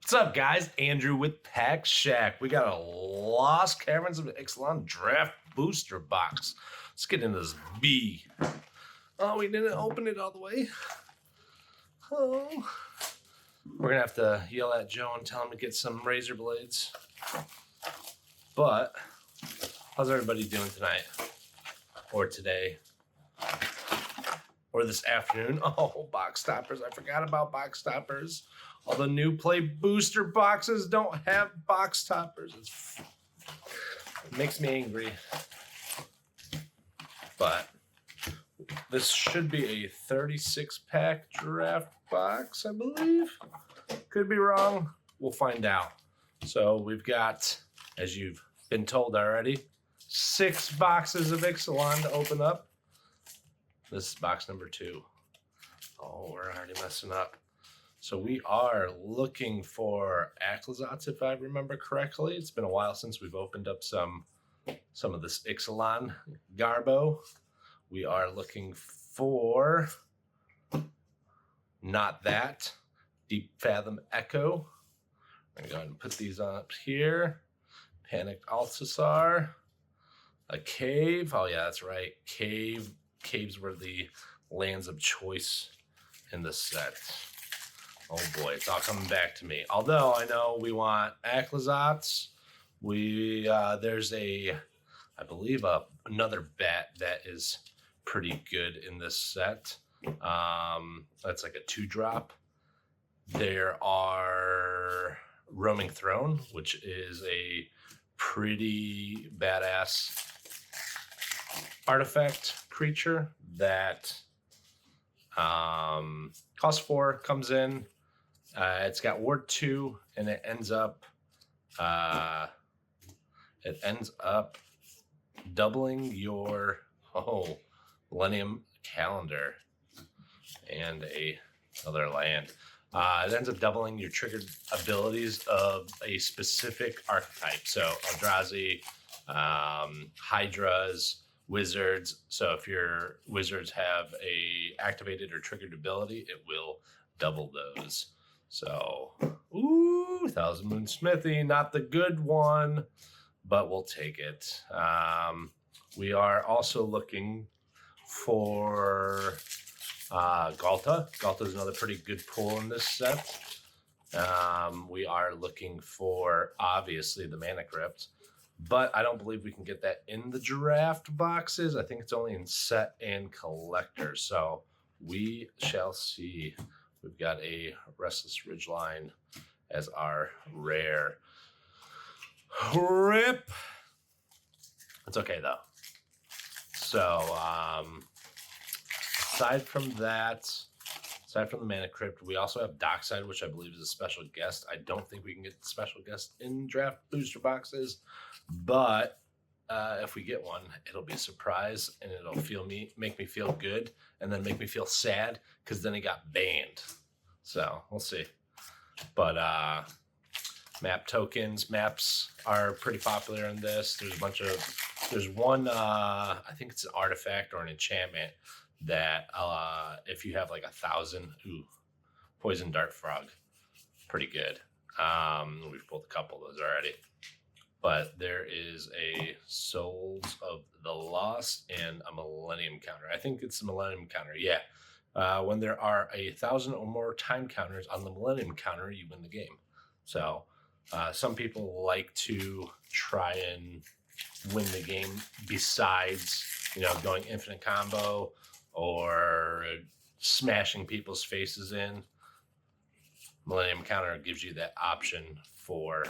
What's up, guys? Andrew with Pack Shack. We got a Lost Caverns of Ixalan draft booster box. Let's get into this B. Oh, we didn't open it all the way. Oh. We're going to have to yell at Joe and tell him to get some razor blades. But, how's everybody doing tonight? Or today? Or this afternoon? Oh, box toppers. I forgot about box toppers. All the new play booster boxes don't have box toppers. It makes me angry. But this should be a 36-pack draft box, I believe. Could be wrong. We'll find out. So we've got, as you've been told already, 6 boxes of Ixalan to open up. This is box number 2. Oh, we're already messing up. So we are looking for Aclazats, if I remember correctly. It's been a while since we've opened up some of this Ixalan Garbo. We are looking for Not That, Deep Fathom Echo. I'm going to go ahead and put these up here. Panicked Altasar. A Cave. Oh, yeah, that's right. Caves were the lands of choice in this set. Oh boy, it's all coming back to me. Although I know we want Aclazats. There's I believe another bat that is pretty good in this set. That's like a 2-drop. There are Roaming Throne, which is a pretty badass artifact creature that costs 4, comes in. It's got Ward 2, and it ends up doubling your Millennium Calendar and another land. It ends up doubling your triggered abilities of a specific archetype. So Eldrazi, Hydras, Wizards. So if your Wizards have a activated or triggered ability, it will double those. So, ooh, Thousand Moon Smithy, not the good one, but we'll take it. We are also looking for Galta. Galta is another pretty good pull in this set. We are looking for, obviously, the Mana Crypt, but I don't believe we can get that in the draft boxes. I think it's only in set and collector, so we shall see. We've got a Restless Ridgeline as our rare. Rip! It's okay, though. So, aside from that, aside from the Mana Crypt, we also have Dockside, which I believe is a special guest. I don't think we can get the special guest in draft booster boxes, but if we get one, it'll be a surprise, and it'll make me feel good, and then make me feel sad, because then he got banned. So, we'll see. But map tokens, maps are pretty popular in this. There's one, I think it's an artifact or an enchantment that if you have like 1,000, Poison Dart Frog, pretty good. We've pulled a couple of those already. But there is a Souls of the Lost and a Millennium Counter. I think it's the Millennium Counter, yeah. When there are 1,000 or more time counters on the Millennium Counter, you win the game. So some people like to try and win the game besides, going infinite combo or smashing people's faces in. Millennium Counter gives you that option for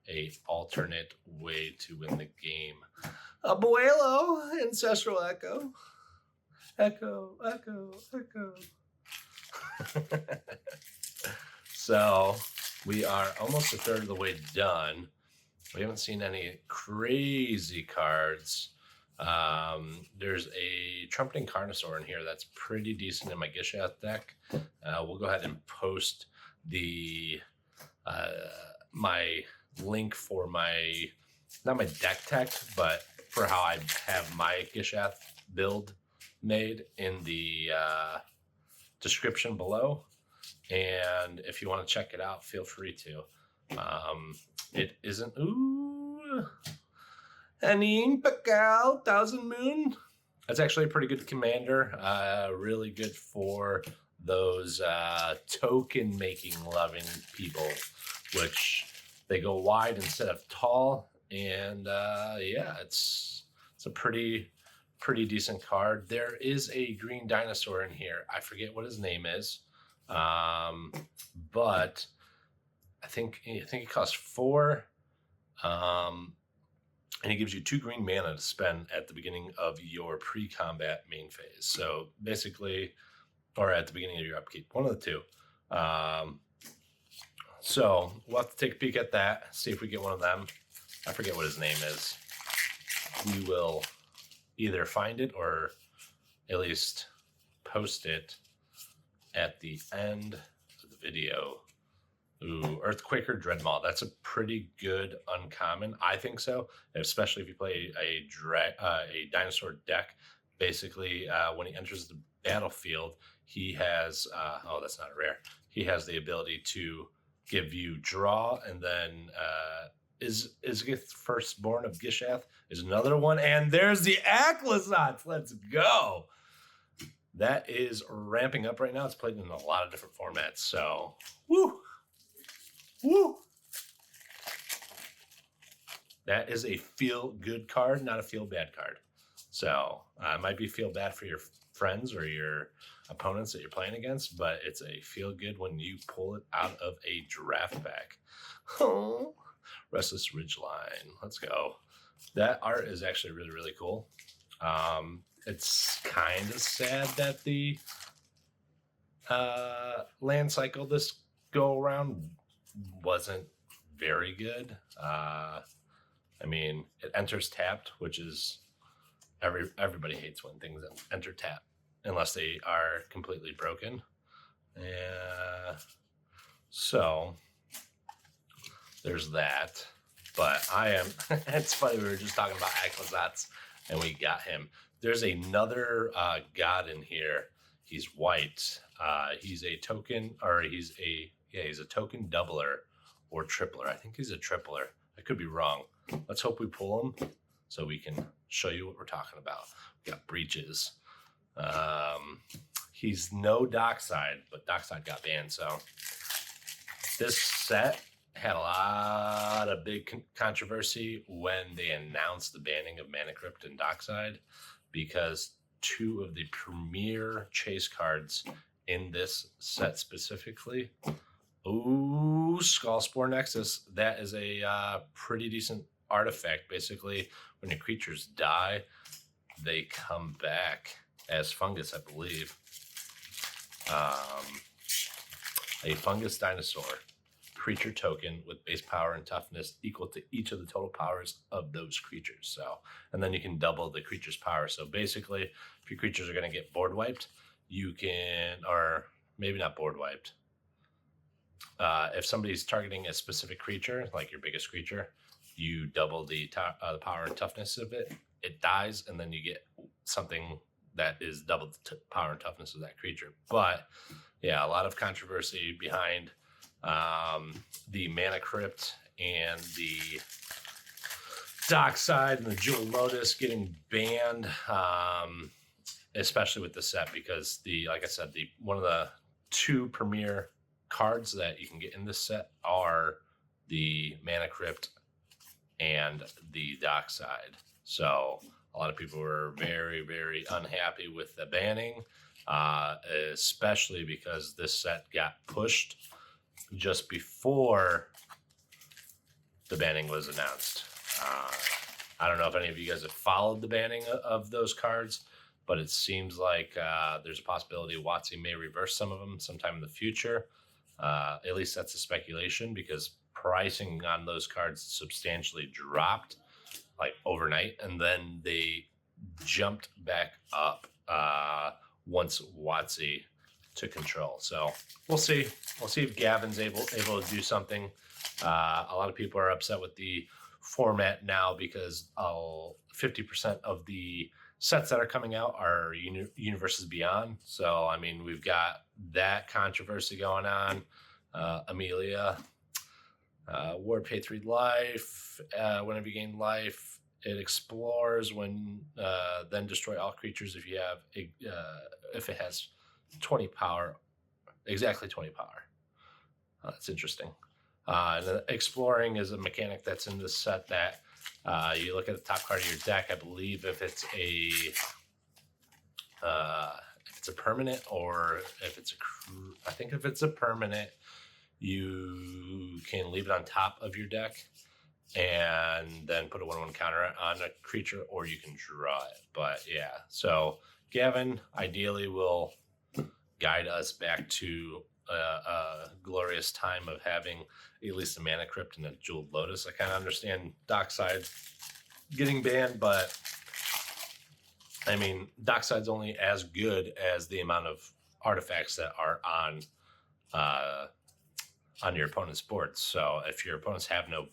a alternate way to win the game. Abuelo, Ancestral Echo. Echo. So we are almost a third of the way done. We haven't seen any crazy cards. There's a Trumpeting Carnosaur in here that's pretty decent in my Gish Daddy deck. We'll go ahead and post the my link for not my deck tech, but for how I have my Gish Daddy build made in the description below. And if you want to check it out, feel free to. It isn't. Ooh, an Imperial Thousand Moon. That's actually a pretty good commander. Really good for those token making loving people, which they go wide instead of tall. And yeah, it's a pretty decent card. There is a green dinosaur in here. I forget what his name is, but I think it costs 4. And he gives you 2 green mana to spend at the beginning of your pre-combat main phase. So basically, or at the beginning of your upkeep, one of the two. So we'll have to take a peek at that, see if we get one of them. I forget what his name is. We will either find it or at least post it at the end of the video. Ooh, Earthquaker Dreadmaw. That's a pretty good uncommon. I think so, especially if you play a dinosaur deck. Basically, when he enters the battlefield, he has, oh, that's not a rare. He has the ability to give you draw, and then Isgith, Firstborn of Gishath, is another one. And there's the Aclazotz. Let's go. That is ramping up right now. It's played in a lot of different formats. So, woo. Woo! That is a feel-good card, not a feel-bad card. So, it might be feel-bad for your friends or your opponents that you're playing against, but it's a feel-good when you pull it out of a draft pack. Oh, Restless Ridgeline. Let's go. That art is actually really, really cool. It's kind of sad that the land cycle this go-around wasn't very good. I mean, it enters tapped, which is everybody hates when things enter tapped unless they are completely broken. So there's that. But it's funny, we were just talking about Aclazotz and we got him. There's another god in here. He's white. He's a token, or he's a token doubler or tripler. I think he's a tripler. I could be wrong. Let's hope we pull him so we can show you what we're talking about. We got Breaches. He's no Dockside, but Dockside got banned. So this set had a lot of big controversy when they announced the banning of Mana Crypt and Dockside, because 2 of the premier chase cards in this set specifically. Ooh, Skullspore Nexus. That is a pretty decent artifact. Basically, when your creatures die, they come back as fungus, I believe. A fungus dinosaur. Creature token with base power and toughness equal to each of the total powers of those creatures. So, and then you can double the creature's power. So basically, if your creatures are going to get board wiped, you can, or maybe not board wiped. If somebody's targeting a specific creature, like your biggest creature, you double the power and toughness of it. It dies, and then you get something that is double the power and toughness of that creature. But yeah, a lot of controversy behind the Mana Crypt and the Dockside and the Jewel Lotus getting banned, especially with the set, because like I said, one of the 2 premier cards that you can get in this set are the Mana Crypt and the Dockside. So a lot of people were very, very unhappy with the banning, especially because this set got pushed just before the banning was announced. I don't know if any of you guys have followed the banning of those cards, but it seems like there's a possibility WotC may reverse some of them sometime in the future. At least that's a speculation, because pricing on those cards substantially dropped like overnight, and then they jumped back up once WotC took control. So we'll see. We'll see if Gavin's able to do something. A lot of people are upset with the format now because 50% of the sets that are coming out are Universes Beyond. So, I mean, we've got that controversy going on. Amelia, Ward pay 3 life. Whenever you gain life, it explores when then destroy all creatures if you have if it has 20 power, exactly 20 power. That's interesting. And exploring is a mechanic that's in this set that you look at the top card of your deck. I believe if it's a permanent or if it's I think if it's a permanent, you can leave it on top of your deck and then put a 1/1 counter on a creature, or you can draw it. But yeah, so Gavin ideally will guide us back to a glorious time of having at least a Mana Crypt and a Jeweled Lotus. I kind of understand Dockside getting banned, but I mean, Dockside's only as good as the amount of artifacts that are on your opponent's board. So if your opponents have no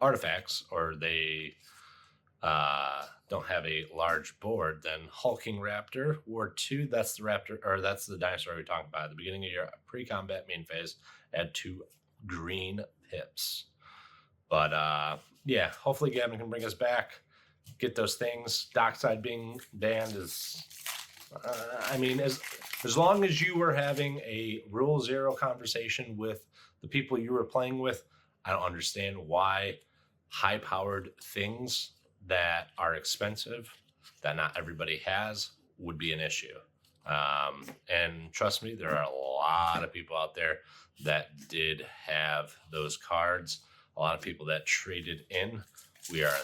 artifacts or they don't have a large board, then Hulking Raptor, Ward 2, that's the raptor, or that's the dinosaur we're talking about. At the beginning of your pre-combat main phase, add 2 green pips. But yeah, hopefully Gavin can bring us back, get those things. Dockside being banned is, I mean, as long as you were having a Rule 0 conversation with the people you were playing with, I don't understand why high-powered things that are expensive, that not everybody has, would be an issue. And trust me, there are a lot of people out there that did have those cards. A lot of people that traded in. We are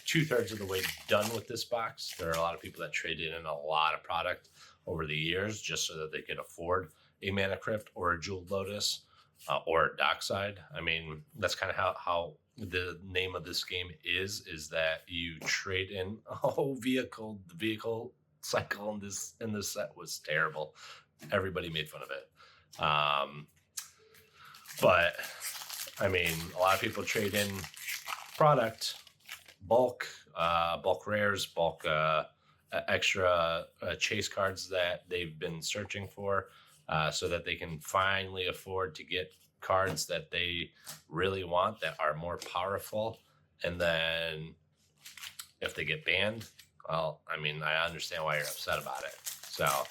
2/3 of the way done with this box. There are a lot of people that traded in a lot of product over the years just so that they could afford a Mana Crypt or a Jeweled Lotus or a Dockside. I mean, that's kind of how the name of this game is that you trade in a whole vehicle. The vehicle cycle in this set was terrible. Everybody made fun of it. But I mean, a lot of people trade in product, bulk rares, bulk extra chase cards that they've been searching for, so that they can finally afford to get cards that they really want that are more powerful. And then if they get banned, well, I mean, I understand why you're upset about it. So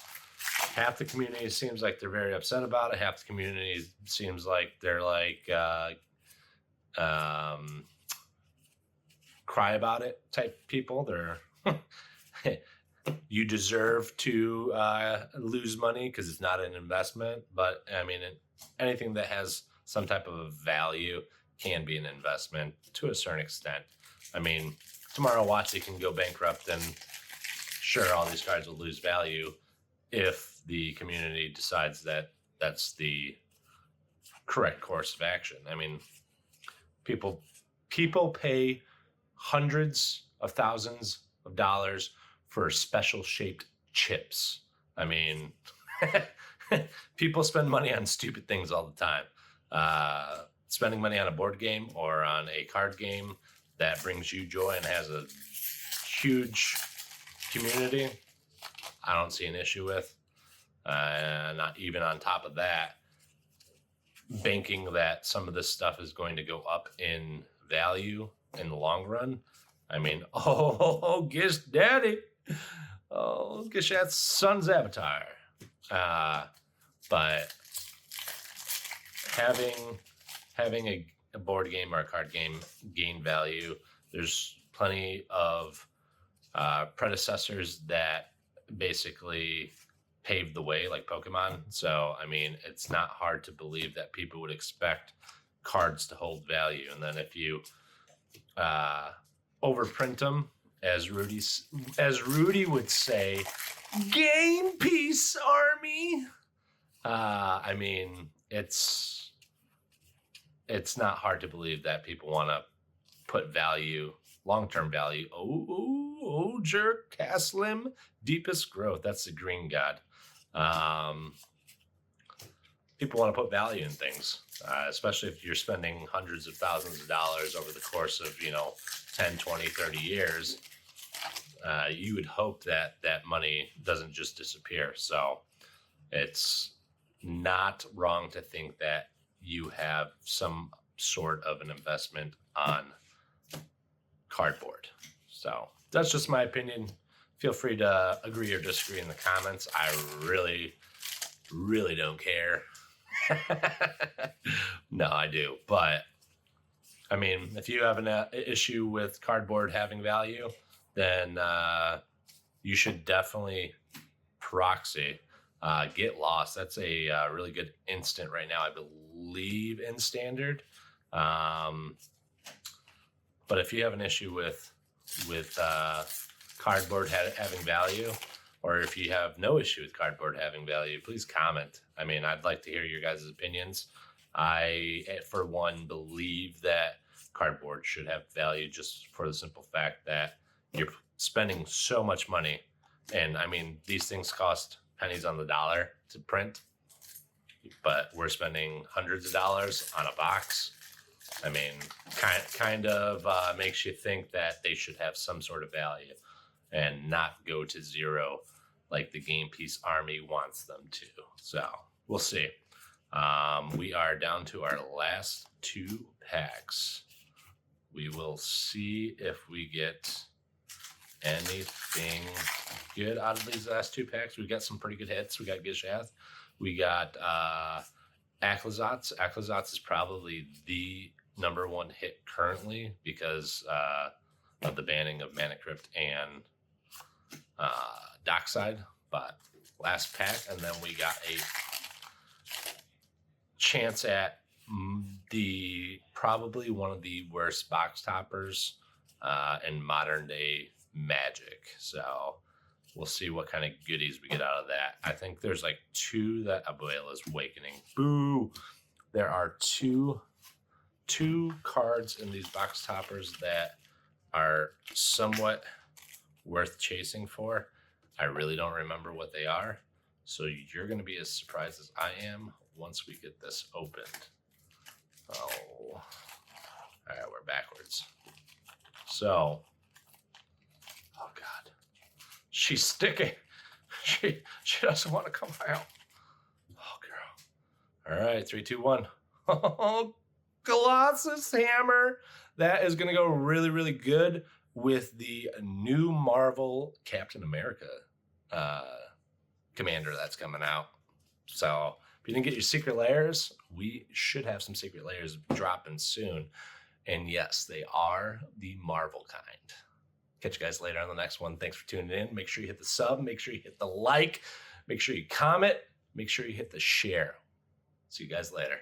half the community seems like they're very upset about it. Half the community seems like they're like cry about it type people. They're you deserve to lose money because it's not an investment. But I mean, anything that has some type of value can be an investment to a certain extent. I mean, tomorrow WotC can go bankrupt, and sure, all these cards will lose value if the community decides that that's the correct course of action. I mean, people pay hundreds of thousands of dollars for special shaped chips. I mean, people spend money on stupid things all the time. Spending money on a board game or on a card game that brings you joy and has a huge community, I don't see an issue with. Not even on top of that, banking that some of this stuff is going to go up in value in the long run. I mean, Gish Daddy. Oh, Gish Daddy's son's avatar. But having a board game or a card game gain value, there's plenty of predecessors that basically paved the way, like Pokemon. So, I mean, it's not hard to believe that people would expect cards to hold value. And then if you overprint them, as Rudy would say, game piece army. I mean, it's not hard to believe that people want to put value, long-term value. Oh, jerk, Caslim, deepest growth. That's the green god. People want to put value in things, especially if you're spending hundreds of thousands of dollars over the course of, 10, 20, 30 years. You would hope that money doesn't just disappear. So it's not wrong to think that you have some sort of an investment on cardboard. So that's just my opinion. Feel free to agree or disagree in the comments. I really don't care. No, I do. But I mean, if you have an issue with cardboard having value, then you should definitely proxy. Get lost. That's a really good instant right now, I believe, in standard. But if you have an issue with cardboard having value, or if you have no issue with cardboard having value, please comment. I mean, I'd like to hear your guys' opinions. I, for one, believe that cardboard should have value just for the simple fact that you're spending so much money. And I mean, these things cost pennies on the dollar to print, but we're spending hundreds of dollars on a box. I mean, kind of makes you think that they should have some sort of value and not go to zero like the Game Piece Army wants them to. So we'll see. We are down to our last 2 packs. We will see if we get anything good out of these last 2 packs. We got some pretty good hits. We got Gish Daddy. We got Ixalan. Ixalan is probably the #1 hit currently because of the banning of Mana Crypt and Dockside. But last pack, and then we got a chance at the probably one of the worst box toppers in modern day Magic. So we'll see what kind of goodies we get out of that. I think there's like 2 that Abuela's Awakening. Boo! There are two cards in these box toppers that are somewhat worth chasing for. I really don't remember what they are. So you're going to be as surprised as I am once we get this opened. Oh, all right, we're backwards. So, oh God, she's sticking. She doesn't want to come out. Oh, girl. All right, 3, 2, 1. Oh, Colossus Hammer. That is going to go really, really good with the new Marvel Captain America commander that's coming out. So if you didn't get your secret layers, we should have some secret layers dropping soon. And yes, they are the Marvel kind. Catch you guys later on the next one. Thanks for tuning in. Make sure you hit the sub. Make sure you hit the like. Make sure you comment. Make sure you hit the share. See you guys later.